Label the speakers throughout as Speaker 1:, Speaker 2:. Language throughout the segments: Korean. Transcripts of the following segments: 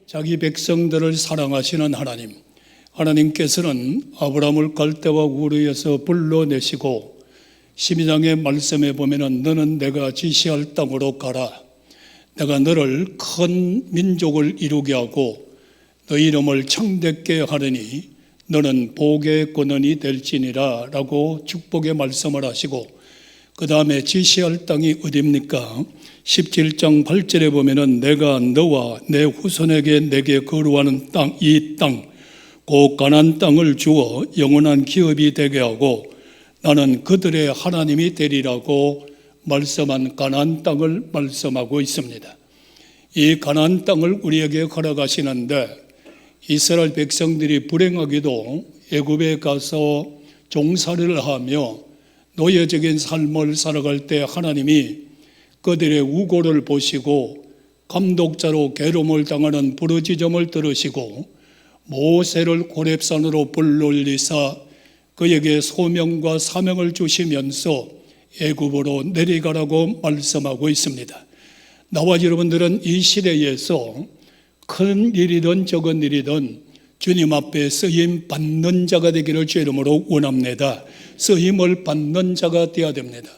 Speaker 1: 자기 백성들을 사랑하시는 하나님, 하나님께서는 아브라함을 갈대와 우르에서 불러내시고 12장의 말씀에 보면은 너는 내가 지시할 땅으로 가라. 내가 너를 큰 민족을 이루게 하고 너 이름을 창대케 하느니 너는 복의 근원이 될지니라 라고 축복의 말씀을 하시고, 그 다음에 지시할 땅이 어디입니까? 17장 8절에 보면은 내가 너와 내 후손에게 내게 거루하는 땅, 이 땅, 곧 가나안 땅을 주어 영원한 기업이 되게 하고 나는 그들의 하나님이 되리라고 말씀한 가나안 땅을 말씀하고 있습니다. 이 가나안 땅을 우리에게 허락하시는데, 이스라엘 백성들이 불행하게도 애굽에 가서 종살이를 하며 노예적인 삶을 살아갈 때 하나님이 그들의 우고를 보시고 감독자로 괴로움을 당하는 부르짖음을 들으시고 모세를 호렙산으로 불러올리사 그에게 소명과 사명을 주시면서 애굽으로 내려가라고 말씀하고 있습니다. 나와 여러분들은 이 시대에서 큰 일이든 적은 일이든 주님 앞에 쓰임 받는 자가 되기를 주 이름으로 원합니다. 쓰임을 받는 자가 되어야 됩니다.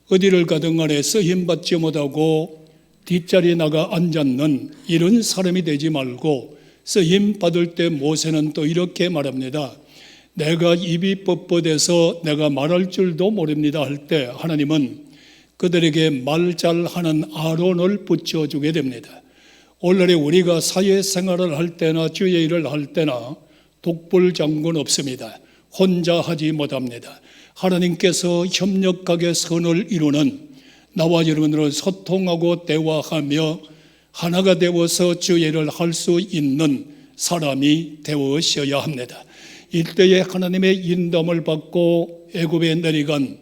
Speaker 1: 어디를 가든 간에 쓰임 받지 못하고 뒷자리에 나가 앉았는 이런 사람이 되지 말고, 쓰임 받을 때 모세는 또 이렇게 말합니다. 내가 입이 뻣뻣해서 내가 말할 줄도 모릅니다 할 때 하나님은 그들에게 말 잘하는 아론을 붙여주게 됩니다. 오늘날에 우리가 사회생활을 할 때나 주의 일을 할 때나 독불장군 없습니다. 혼자 하지 못합니다. 하나님께서 협력하게 선을 이루는 나와 여러분들은 소통하고 대화하며 하나가 되어서 주의 일을 할 수 있는 사람이 되어셔야 합니다. 이때에 하나님의 인도함을 받고 애굽에 내려간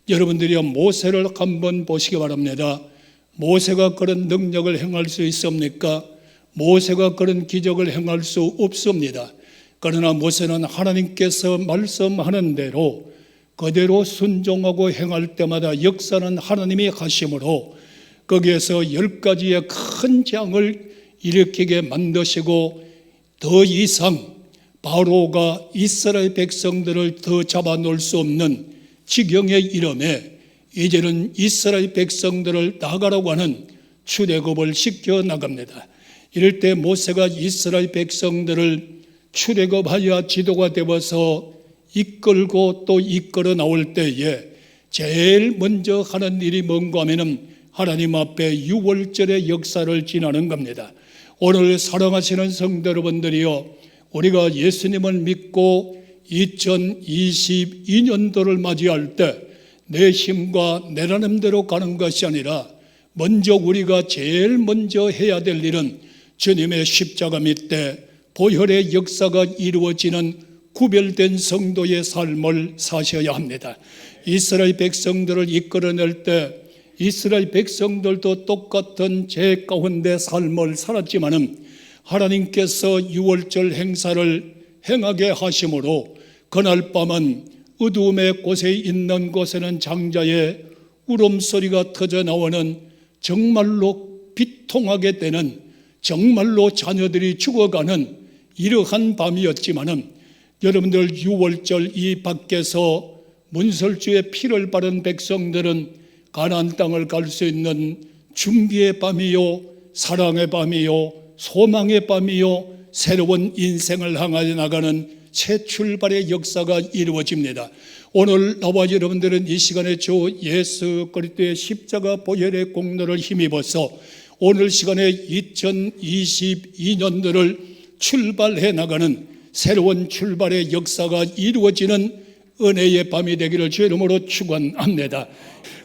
Speaker 1: 여러분들이 모세를 한번 보시기 바랍니다. 모세가 그런 능력을 행할 수 있습니까? 모세가 그런 기적을 행할 수 없습니다. 그러나 모세는 하나님께서 말씀하는 대로 그대로 순종하고 행할 때마다 역사는 하나님이 하심으로 거기에서 10가지의 큰 재앙을 일으키게 만드시고, 더 이상 바로가 이스라엘 백성들을 더 잡아놓을 수 없는 지경에 이름에 이제는 이스라엘 백성들을 나가라고 하는 출애굽을 시켜 나갑니다. 이럴 때 모세가 이스라엘 백성들을 출애굽하여 지도가 되어서 이끌고 또 이끌어 나올 때에 제일 먼저 하는 일이 뭔가 하면은 하나님 앞에 유월절의 역사를 지나는 겁니다. 오늘 사랑하시는 성도 여러분들이요, 우리가 예수님을 믿고 2022년도를 맞이할 때 내 힘과 내 나름대로 가는 것이 아니라 먼저 우리가 제일 먼저 해야 될 일은 주님의 십자가 밑에 보혈의 역사가 이루어지는 구별된 성도의 삶을 사셔야 합니다. 이스라엘 백성들을 이끌어낼 때 이스라엘 백성들도 똑같은 죄 가운데 삶을 살았지만은 하나님께서 유월절 행사를 행하게 하심으로 그날 밤은 어두움의 곳에 있는 곳에는 장자의 울음소리가 터져 나오는, 정말로 비통하게 되는, 정말로 자녀들이 죽어가는 이러한 밤이었지만은 여러분들 유월절 이 밖에서 문설주의 피를 바른 백성들은 가나안 땅을 갈 수 있는 준비의 밤이요, 사랑의 밤이요, 소망의 밤이요, 새로운 인생을 향하여 나가는 새 출발의 역사가 이루어집니다. 오늘 나와 여러분들은 이 시간에 주 예수 그리스도의 십자가 보혈의 공로를 힘입어서 오늘 시간에 2022년도를 출발해 나가는 새로운 출발의 역사가 이루어지는 은혜의 밤이 되기를 주 이름으로 축원합니다.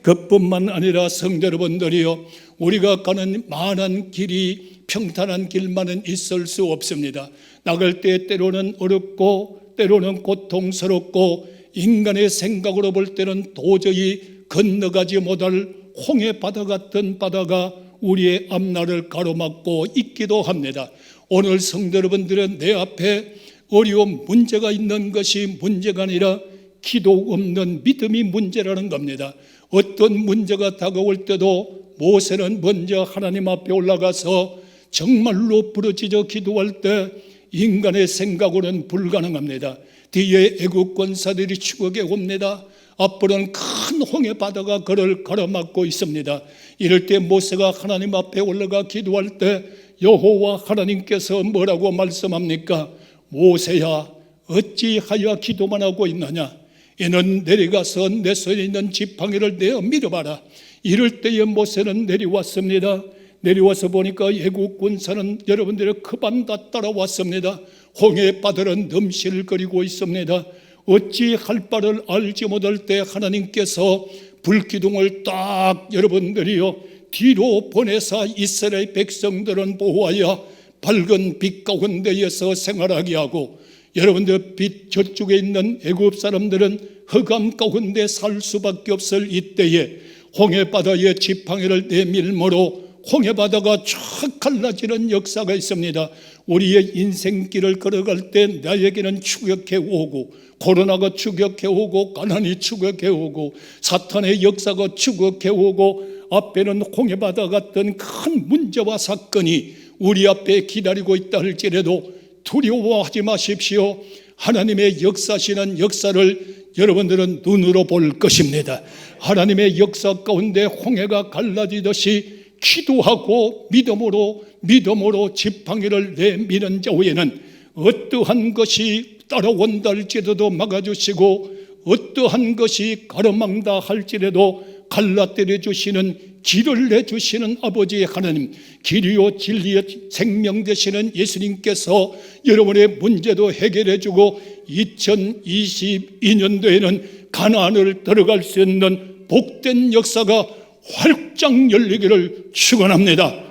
Speaker 1: 그뿐만 아니라 성도 여러분들이요, 우리가 가는 많은 길이 평탄한 길만은 있을 수 없습니다. 나갈 때 때로는 어렵고 때로는 고통스럽고 인간의 생각으로 볼 때는 도저히 건너가지 못할 홍해 바다 같은 바다가 우리의 앞날을 가로막고 있기도 합니다. 오늘 성도 여러분들은 내 앞에 어려운 문제가 있는 것이 문제가 아니라 기도 없는 믿음이 문제라는 겁니다. 어떤 문제가 다가올 때도 모세는 먼저 하나님 앞에 올라가서 정말로 부르짖어 기도할 때 인간의 생각으로는 불가능합니다. 뒤에 애국 권사들이 추격해 옵니다. 앞으로는 큰 홍해 바다가 그를 가로막고 있습니다. 이럴 때 모세가 하나님 앞에 올라가 기도할 때 여호와 하나님께서 뭐라고 말씀합니까? 모세야, 어찌하여 기도만 하고 있느냐? 이는 내려가서 내 손에 있는 지팡이를 내어 밀어봐라. 이럴 때에 모세는 내려왔습니다. 내려와서 보니까 애국 군사는 여러분들의 그반 다 따라왔습니다. 홍해 바다는 넘실거리고 있습니다. 어찌할 바를 알지 못할 때 하나님께서 불기둥을 딱 여러분들이요 뒤로 보내사 이스라엘 백성들은 보호하여 밝은 빛 가운데에서 생활하게 하고, 여러분들 빛 저쪽에 있는 애굽 사람들은 흑암 가운데 살 수밖에 없을 이때에 홍해 바다에 지팡이를 내밀므로 홍해 바다가 쫙 갈라지는 역사가 있습니다. 우리의 인생길을 걸어갈 때 나에게는 추격해 오고, 코로나가 추격해 오고, 가난이 추격해 오고, 사탄의 역사가 추격해 오고, 앞에는 홍해 바다 같은 큰 문제와 사건이 우리 앞에 기다리고 있다 할지라도 두려워하지 마십시오. 하나님의 역사시는 역사를 여러분들은 눈으로 볼 것입니다. 하나님의 역사 가운데 홍해가 갈라지듯이 기도하고 믿음으로 지팡이를 내미는 자 외에는 어떠한 것이 따라온다 할지라도 막아주시고, 어떠한 것이 가로막다 할지라도 갈라뜨려 주시는 길을 내주시는 아버지 하나님, 길이요 진리요 생명 되시는 예수님께서 여러분의 문제도 해결해 주고 2022년도에는 가나안을 들어갈 수 있는 복된 역사가 활짝 열리기를 축원합니다.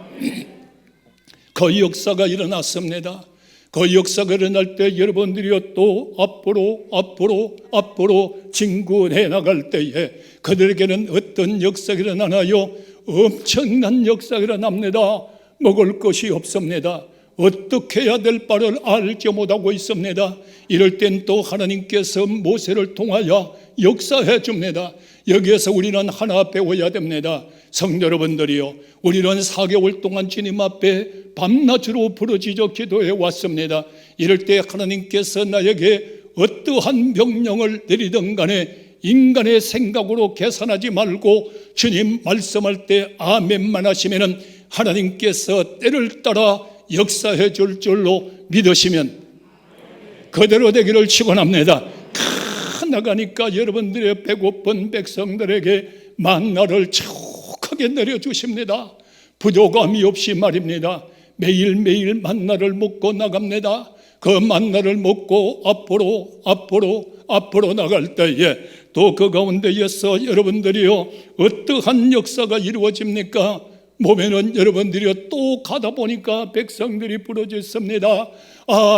Speaker 1: 그 역사가 일어났습니다. 그 역사가 일어날 때 여러분들이 또 앞으로 진군해 나갈 때에 그들에게는 어떤 역사가 일어나나요? 엄청난 역사가 일어납니다. 먹을 것이 없습니다. 어떻게 해야 될 바를 알지 못하고 있습니다. 이럴 땐 또 하나님께서 모세를 통하여 역사해 줍니다. 여기에서 우리는 하나 배워야 됩니다. 성도 여러분들이요, 우리는 4개월 동안 주님 앞에 밤낮으로 부르짖어 기도해 왔습니다. 이럴 때 하나님께서 나에게 어떠한 명령을 내리든 간에 인간의 생각으로 계산하지 말고 주님 말씀할 때 아멘만 하시면은 하나님께서 때를 따라 역사해 줄 줄로 믿으시면 그대로 되기를 축원합니다. 나가니까 여러분들의 배고픈 백성들에게 만나를 촉하게 내려주십니다. 부족함이 없이 말입니다. 매일매일 만나를 먹고 나갑니다. 그 만나를 먹고 앞으로 나갈 때에 또 그 가운데에서 여러분들이요 어떠한 역사가 이루어집니까? 몸에는 여러분들이 또 가다 보니까 백성들이 부르짖습니다.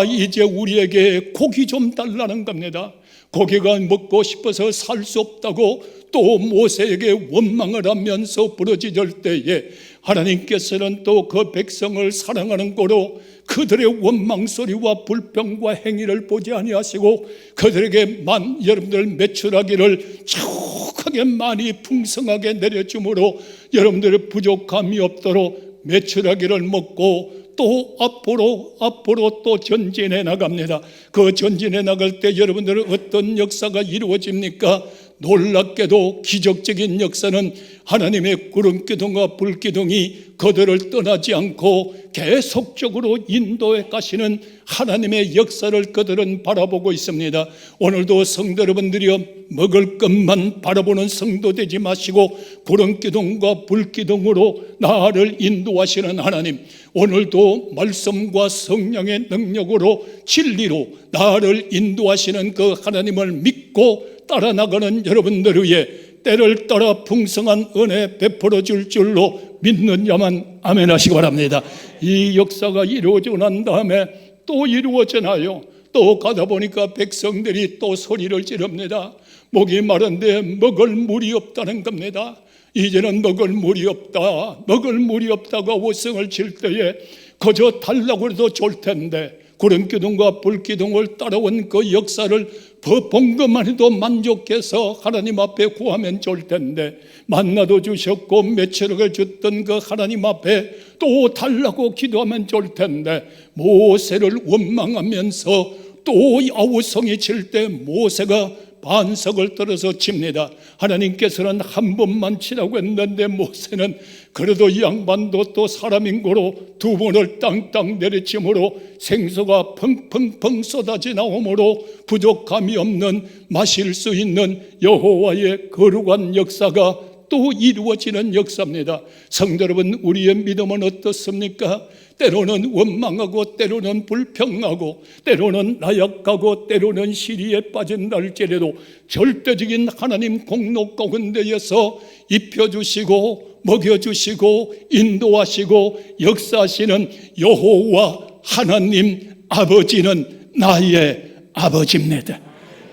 Speaker 1: 이제 우리에게 고기 좀 달라는 겁니다. 고기가 먹고 싶어서 살 수 없다고 또 모세에게 원망을 하면서 부르짖을 때에 하나님께서는 또 그 백성을 사랑하는 고로 그들의 원망 소리와 불평과 행위를 보지 아니하시고 그들에게 여러분들 매출하기를 촉하게 많이 풍성하게 내려주므로 여러분들의 부족함이 없도록 매출하기를 먹고 또 앞으로 또 전진해 나갑니다. 그 전진해 나갈 때 여러분들은 어떤 역사가 이루어집니까? 놀랍게도 기적적인 역사는 하나님의 구름기둥과 불기둥이 그들을 떠나지 않고 계속적으로 인도해 가시는 하나님의 역사를 그들은 바라보고 있습니다. 오늘도 성도 여러분들이여 먹을 것만 바라보는 성도 되지 마시고 구름기둥과 불기둥으로 나를 인도하시는 하나님, 오늘도 말씀과 성령의 능력으로 진리로 나를 인도하시는 그 하나님을 믿고 따라 나가는 여러분들 위해 때를 따라 풍성한 은혜 베풀어 줄 줄로 믿는 자만 아멘 하시기 바랍니다. 이 역사가 이루어지고 난 다음에 또 이루어지나요? 또 가다 보니까 백성들이 또 소리를 지릅니다. 목이 마른데 먹을 물이 없다는 겁니다. 이제는 먹을 물이 없다가 오성을 칠 때에 거저 달라고 해도 좋을 텐데 구름기둥과 불기둥을 따라온 그 역사를 본 것만 해도 만족해서 하나님 앞에 구하면 좋을 텐데, 만나도 주셨고 매체력을 줬던 그 하나님 앞에 또 달라고 기도하면 좋을 텐데, 모세를 원망하면서 또 아우성이 칠 때 모세가 반석을 떨어서 칩니다. 하나님께서는 한 번만 치라고 했는데 모세는 그래도 이 양반도 또 사람인 거로 두 번을 땅땅 내리치므로 생수가 펑펑펑 쏟아져 나오므로 부족함이 없는, 마실 수 있는 여호와의 거룩한 역사가 또 이루어지는 역사입니다. 성도 여러분, 우리의 믿음은 어떻습니까? 때로는 원망하고 때로는 불평하고 때로는 나약하고 때로는 시리에 빠진다 할지라도 절대적인 하나님 공로 가운데에서 입혀주시고 먹여주시고 인도하시고 역사하시는 여호와 하나님 아버지는 나의 아버지입니다.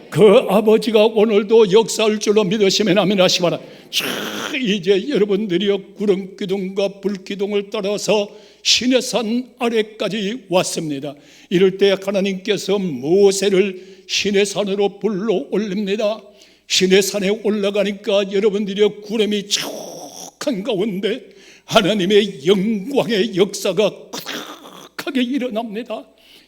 Speaker 1: 그 아버지가 오늘도 역사할 줄로 믿으시면 아멘 하시기 바랍니다. 이제 여러분들이 구름기둥과 불기둥을 따라서 시내산 아래까지 왔습니다. 이럴 때 하나님께서 모세를 시내산으로 불러 올립니다. 시내산에 올라가니까 여러분들이 구름이 촉한 가운데 하나님의 영광의 역사가 크게 일어납니다.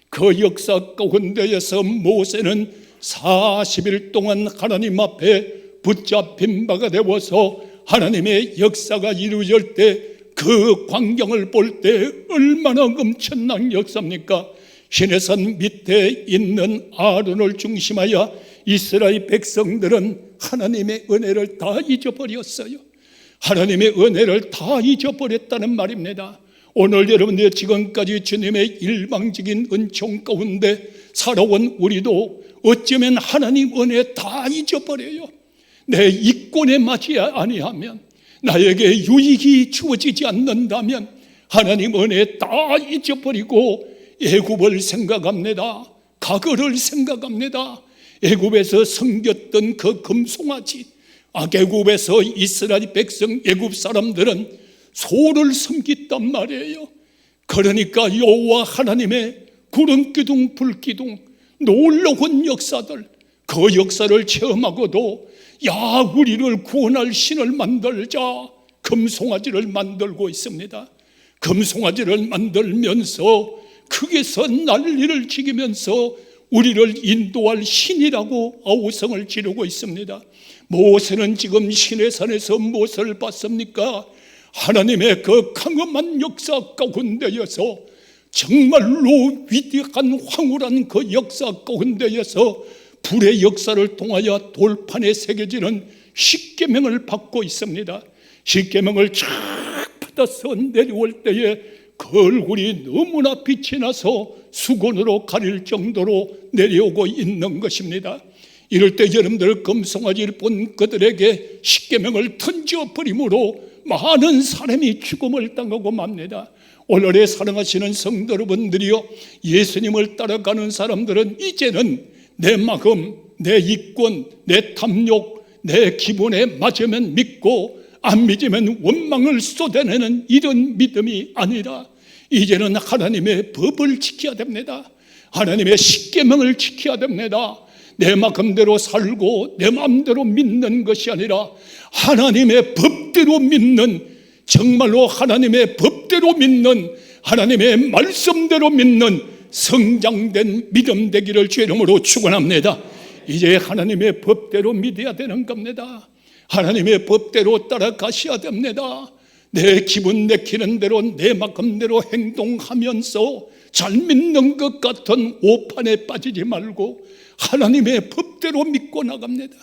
Speaker 1: 그 역사 가운데에서 모세는 40일 동안 하나님 앞에 붙잡힌 바가 되어서 하나님의 역사가 이루어질 때 그 광경을 볼 때 얼마나 엄청난 역사입니까? 시내산 밑에 있는 아론을 중심하여 이스라엘 백성들은 하나님의 은혜를 다 잊어버렸어요. 하나님의 은혜를 다 잊어버렸다는 말입니다. 오늘 여러분들 지금까지 주님의 일방적인 은총 가운데 살아온 우리도 어쩌면 하나님 은혜 다 잊어버려요. 내 이권에 맞지 아니하면, 나에게 유익이 주어지지 않는다면 하나님 은혜 다 잊어버리고 애굽을 생각합니다. 과거를 생각합니다. 애굽에서 섬겼던 그 금송아지, 악애굽에서 이스라엘 백성 애굽 사람들은 소를 섬겼단 말이에요. 그러니까 여호와 하나님의 구름기둥 불기둥 놀라운 역사들, 그 역사를 체험하고도 야, 우리를 구원할 신을 만들자, 금송아지를 만들고 있습니다. 금송아지를 만들면서 거기서 난리를 지기면서 우리를 인도할 신이라고 아우성을 지르고 있습니다. 모세는 지금 시내산에서 무엇을 봤습니까? 하나님의 그 강엄한 역사 가운데에서, 정말로 위대한 황홀한 그 역사 가운데에서 불의 역사를 통하여 돌판에 새겨지는 십계명을 받고 있습니다. 십계명을 쫙 받아서 내려올 때에 그 얼굴이 너무나 빛이 나서 수건으로 가릴 정도로 내려오고 있는 것입니다. 이럴 때 여러분들 금송아지를 본 그들에게 십계명을 던져버림으로 많은 사람이 죽음을 당하고 맙니다. 오늘의 사랑하시는 성도 여러분들이요, 예수님을 따라가는 사람들은 이제는 내 마음, 내 이권, 내 탐욕, 내 기분에 맞으면 믿고 안 믿으면 원망을 쏟아내는 이런 믿음이 아니라 이제는 하나님의 법을 지켜야 됩니다. 하나님의 십계명을 지켜야 됩니다. 내 마음대로 살고 내 마음대로 믿는 것이 아니라 하나님의 법대로 믿는, 정말로 하나님의 법대로 믿는, 하나님의 말씀대로 믿는 성장된 믿음 되기를 주의 이름으로 축원합니다. 이제 하나님의 법대로 믿어야 되는 겁니다. 하나님의 법대로 따라가셔야 됩니다. 내 기분 내키는 대로 내 마음대로 행동하면서 잘 믿는 것 같은 오판에 빠지지 말고 하나님의 법대로 믿고 나갑니다.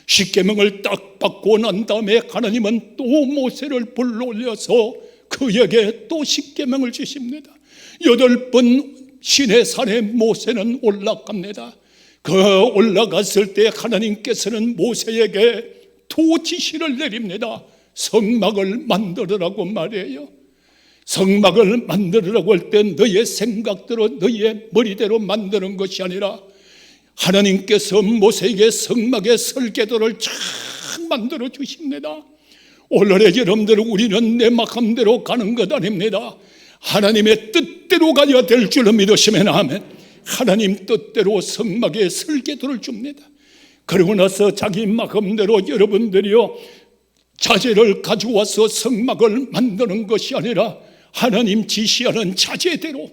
Speaker 1: 십계명을 딱 받고 난 다음에 하나님은 또 모세를 불러올려서 그에게 또 십계명을 주십니다. 8번 시내산에 모세는 올라갑니다. 그 올라갔을 때 하나님께서는 모세에게 두 지시를 내립니다. 성막을 만들으라고 말해요. 성막을 만들으라고 할 때 너의 생각대로 너의 머리대로 만드는 것이 아니라 하나님께서 모세에게 성막의 설계도를 쫙 만들어 주십니다. 오늘의 여러분들, 우리는 내 마음대로 가는 것 아닙니다. 하나님의 뜻대로 가야 될 줄로 믿으시면 아멘. 하나님 뜻대로 성막에 설계도를 줍니다. 그러고 나서 자기 마음대로 여러분들이요 자재를 가져와서 성막을 만드는 것이 아니라 하나님 지시하는 자재대로,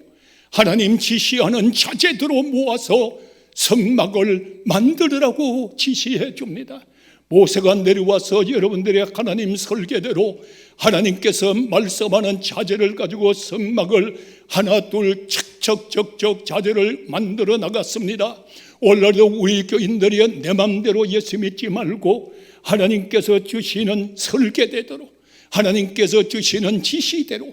Speaker 1: 하나님 지시하는 자재대로 모아서 성막을 만들으라고 지시해 줍니다. 모세가 내려와서 여러분들의 하나님 설계대로 하나님께서 말씀하는 자재를 가지고 성막을 하나 둘 척척척척 자재를 만들어 나갔습니다. 오늘도 우리 교인들이 내 맘대로 예수 믿지 말고 하나님께서 주시는 설계대로, 하나님께서 주시는 지시대로,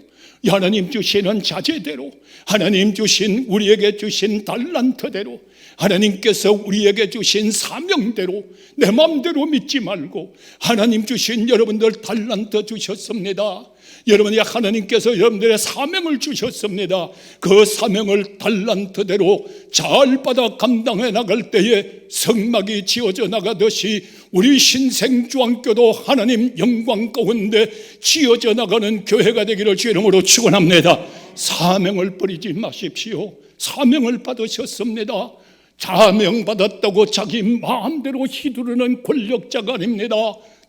Speaker 1: 하나님 주시는 자재대로, 하나님 주신 우리에게 주신 달란트대로, 하나님께서 우리에게 주신 사명대로 내 마음대로 믿지 말고 하나님 주신 여러분들 달란트 주셨습니다. 여러분이 하나님께서 여러분들의 사명을 주셨습니다. 그 사명을 달란트대로 잘 받아 감당해 나갈 때에 성막이 지어져 나가듯이 우리 신생중앙교도 하나님 영광 가운데 지어져 나가는 교회가 되기를 주 이름으로 축원합니다. 사명을 버리지 마십시오. 사명을 받으셨습니다. 사명 받았다고 자기 마음대로 휘두르는 권력자가 아닙니다.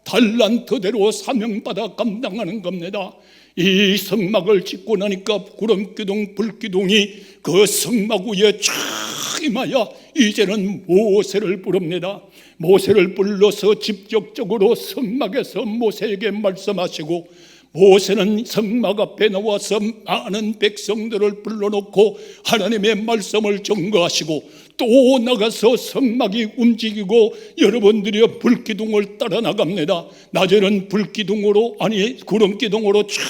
Speaker 1: 달란트대로 사명받아 감당하는 겁니다. 이 성막을 짓고 나니까 구름기둥 불기둥이 그 성막 위에 쫙 임하여 이제는 모세를 부릅니다. 모세를 불러서 직접적으로 성막에서 모세에게 말씀하시고, 모세는 성막 앞에 나와서 많은 백성들을 불러놓고 하나님의 말씀을 증거하시고, 또 나가서 성막이 움직이고 여러분들이 불기둥을 따라 나갑니다. 낮에는 불기둥으로, 아니 구름기둥으로 쫙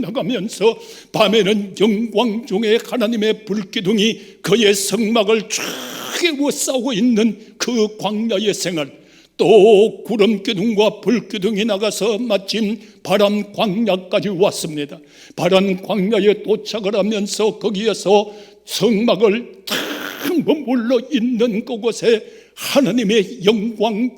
Speaker 1: 나가면서 밤에는 영광 중에 하나님의 불기둥이 그의 성막을 쫙 에워싸고 있는 그 광야의 생활, 또 구름기둥과 불기둥이 나가서 마침 바람 광야까지 왔습니다. 바람 광야에 도착을 하면서 거기에서 성막을 탁 머물러 있는 그곳에 하나님의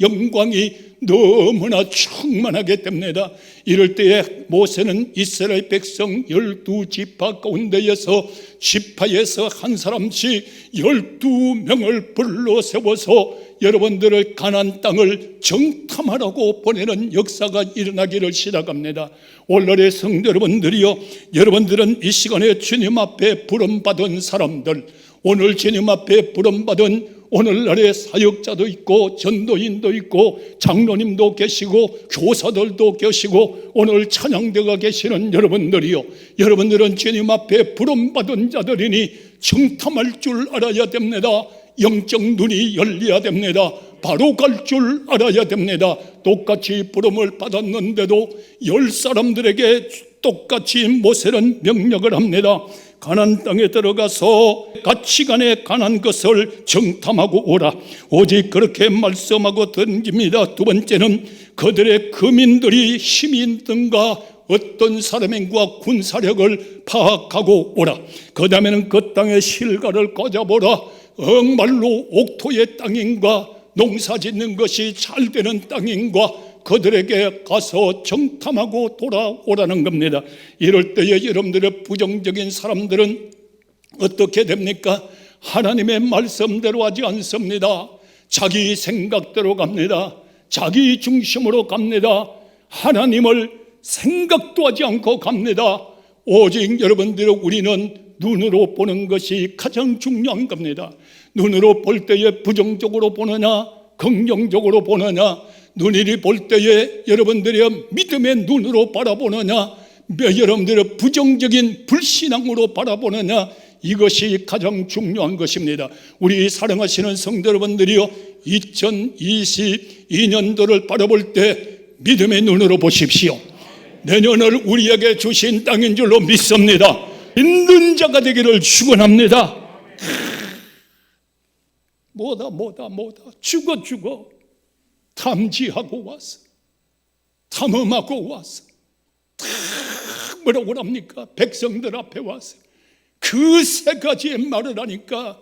Speaker 1: 영광이 너무나 충만하게 됩니다. 이럴 때에 모세는 이스라엘 백성 12지파 가운데에서 지파에서 한 사람씩 12명을 불러 세워서 여러분들을 가나안 땅을 정탐하라고 보내는 역사가 일어나기를 시작합니다. 오늘의 성도 여러분들이요, 여러분들은 이 시간에 주님 앞에 부름받은 사람들, 오늘 주님 앞에 부름받은 오늘날의 사역자도 있고 전도인도 있고 장로님도 계시고 교사들도 계시고 오늘 찬양대가 계시는 여러분들이요, 여러분들은 주님 앞에 부름받은 자들이니 정탐할 줄 알아야 됩니다. 영적 눈이 열려야 됩니다. 바로 갈 줄 알아야 됩니다. 똑같이 부름을 받았는데도 10사람들에게 똑같이 모세는 명령을 합니다. 가나안 땅에 들어가서 가치관에 관한 것을 정탐하고 오라. 오직 그렇게 말씀하고 던집니다. 두 번째는 그들의 거민들이 힘이 있든가 어떤 사람인가 군사력을 파악하고 오라. 그 다음에는 그 땅의 실과를 꺼져보라. 정말로 옥토의 땅인가 농사 짓는 것이 잘 되는 땅인가 그들에게 가서 정탐하고 돌아오라는 겁니다. 이럴 때에 여러분들의 부정적인 사람들은 어떻게 됩니까? 하나님의 말씀대로 하지 않습니다. 자기 생각대로 갑니다. 자기 중심으로 갑니다. 하나님을 생각도 하지 않고 갑니다. 오직 여러분들, 우리는 눈으로 보는 것이 가장 중요한 겁니다. 눈으로 볼 때에 부정적으로 보느냐 긍정적으로 보느냐, 눈이 볼 때에 여러분들의 믿음의 눈으로 바라보느냐, 여러분들의 부정적인 불신앙으로 바라보느냐, 이것이 가장 중요한 것입니다. 우리 사랑하시는 성도 여러분들이요, 2022년도를 바라볼 때 믿음의 눈으로 보십시오. 내년을 우리에게 주신 땅인 줄로 믿습니다. 믿는 자가 되기를 축원합니다. 뭐다 죽어 탐지하고 와서 탐험하고 와서 뭐라고 합니까? 백성들 앞에 와서 그 세 가지의 말을 하니까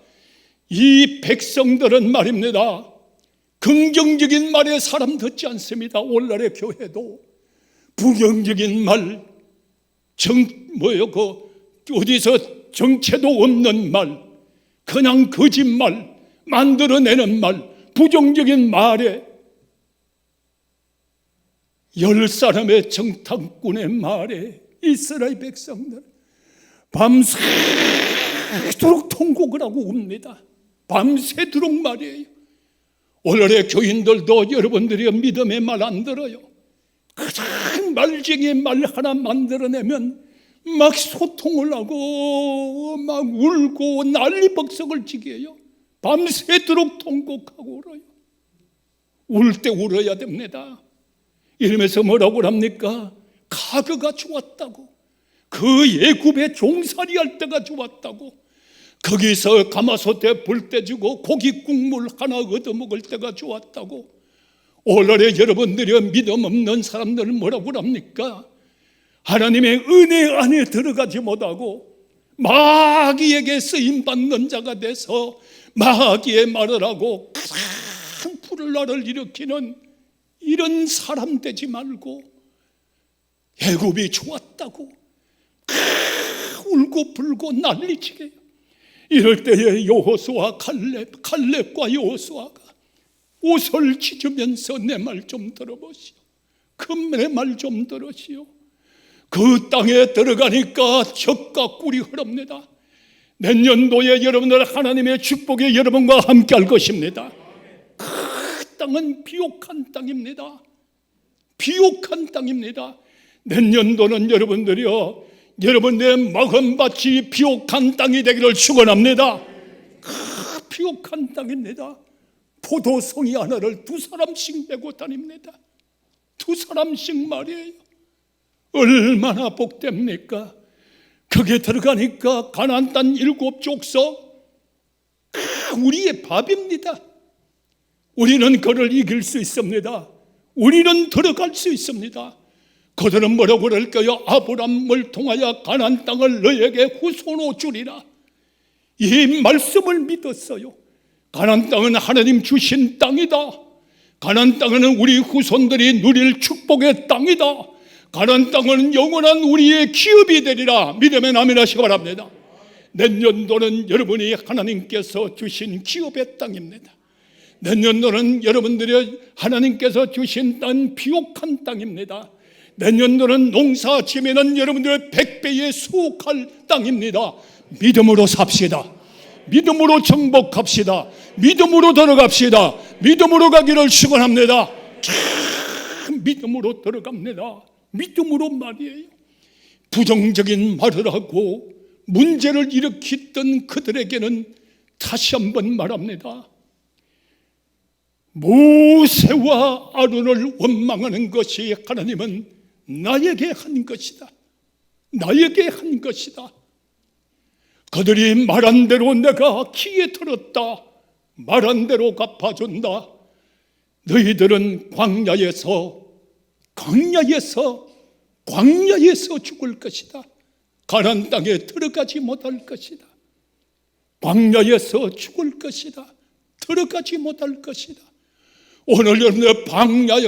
Speaker 1: 이 백성들은 말입니다, 긍정적인 말에 사람 듣지 않습니다. 오늘날의 교회도 부정적인 말, 어디서 정체도 없는 말, 그냥 거짓말, 만들어내는 말, 부정적인 말에 10사람의 정탐꾼의 말에 이스라엘 백성들 밤새도록 통곡을 하고 웁니다. 밤새도록 말이에요. 오늘의 교인들도 여러분들이 믿음의 말 안 들어요. 가장 말쟁이의 말 하나 만들어내면 막 소통을 하고 막 울고 난리벅석을 지게 해요. 밤새도록 통곡하고 울어요. 울 때 울어야 됩니다. 이러면서 뭐라고 합니까? 가그가 좋았다고, 그 예굽에 종살이할 때가 좋았다고, 거기서 가마솥에 불 떼주고 고기 국물 하나 얻어먹을 때가 좋았다고. 오늘의 여러분들이 믿음 없는 사람들은 뭐라고 합니까? 하나님의 은혜 안에 들어가지 못하고 마귀에게 쓰임받는 자가 돼서 마귀의 말을 하고 가장 불날을 일으키는 이런 사람 되지 말고, 애굽이 좋았다고 울고 불고 난리치게 해요. 이럴 때에 여호수아 칼렙과 여호수아가 옷을 찢으면서 내 말 좀 들어보시오. 내 말 좀 들으시오. 그 땅에 들어가니까 젖과 꿀이 흐릅니다. 내년도에 여러분들 하나님의 축복이 여러분과 함께 할 것입니다. 그 땅은 비옥한 땅입니다. 비옥한 땅입니다. 내년도는 여러분들이요, 여러분의 먹은밭이 비옥한 땅이 되기를 축원합니다. 그 비옥한 땅입니다. 포도송이 하나를 2사람씩 메고 다닙니다. 2사람씩 말이에요. 얼마나 복됩니까? 거기에 들어가니까 가나안 땅 7족속 우리의 밥입니다. 우리는 그를 이길 수 있습니다. 우리는 들어갈 수 있습니다. 그들은 뭐라고 그럴까요? 아브람을 통하여 가나안 땅을 너에게 후손으로 주리라. 이 말씀을 믿었어요. 가나안 땅은 하나님 주신 땅이다. 가나안 땅은 우리 후손들이 누릴 축복의 땅이다. 가나안 땅은 영원한 우리의 기업이 되리라. 믿으면 아멘하시기 바랍니다. 내년도는 여러분이 하나님께서 주신 기업의 땅입니다. 내년도는 여러분들이 하나님께서 주신 땅 비옥한 땅입니다. 내년도는 농사 지면은 여러분들의 100배의 수확할 땅입니다. 믿음으로 삽시다. 믿음으로 정복합시다. 믿음으로 들어갑시다. 믿음으로 가기를 축원합니다. 믿음으로 들어갑니다. 믿음으로 말이에요. 부정적인 말을 하고 문제를 일으켰던 그들에게는 다시 한번 말합니다. 모세와 아론을 원망하는 것이 하나님은 나에게 한 것이다. 나에게 한 것이다. 그들이 말한 대로 내가 귀에 들었다. 말한 대로 갚아준다. 너희들은 광야에서 죽을 것이다. 가나안 땅에 들어가지 못할 것이다. 광야에서 죽을 것이다. 들어가지 못할 것이다. 오늘 여러분들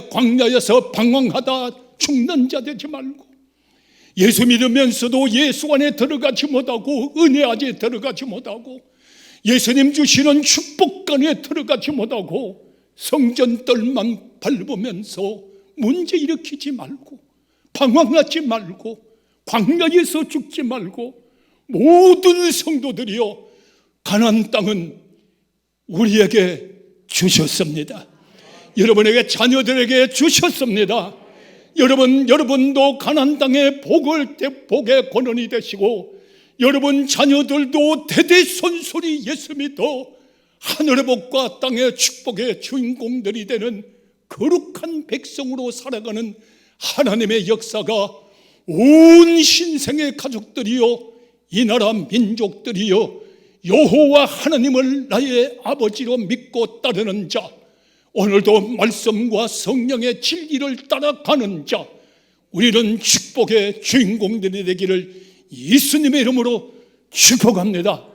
Speaker 1: 광야에서 방황하다 죽는 자 되지 말고, 예수 믿으면서도 예수 안에 들어가지 못하고 은혜 안에 들어가지 못하고 예수님 주시는 축복 안에 들어가지 못하고 성전뜰만 밟으면서 문제 일으키지 말고, 방황하지 말고, 광야에서 죽지 말고, 모든 성도들이요, 가나안 땅은 우리에게 주셨습니다. 여러분에게 자녀들에게 주셨습니다. 여러분도 가나안 땅의 복의 권원이 되시고, 여러분 자녀들도 대대손손이 예수 믿어 하늘의 복과 땅의 축복의 주인공들이 되는 거룩한 백성으로 살아가는 하나님의 역사가 온 신생의 가족들이요, 이 나라 민족들이요, 여호와 하나님을 나의 아버지로 믿고 따르는 자, 오늘도 말씀과 성령의 진리를 따라가는 자, 우리는 축복의 주인공들이 되기를 예수님의 이름으로 축복합니다.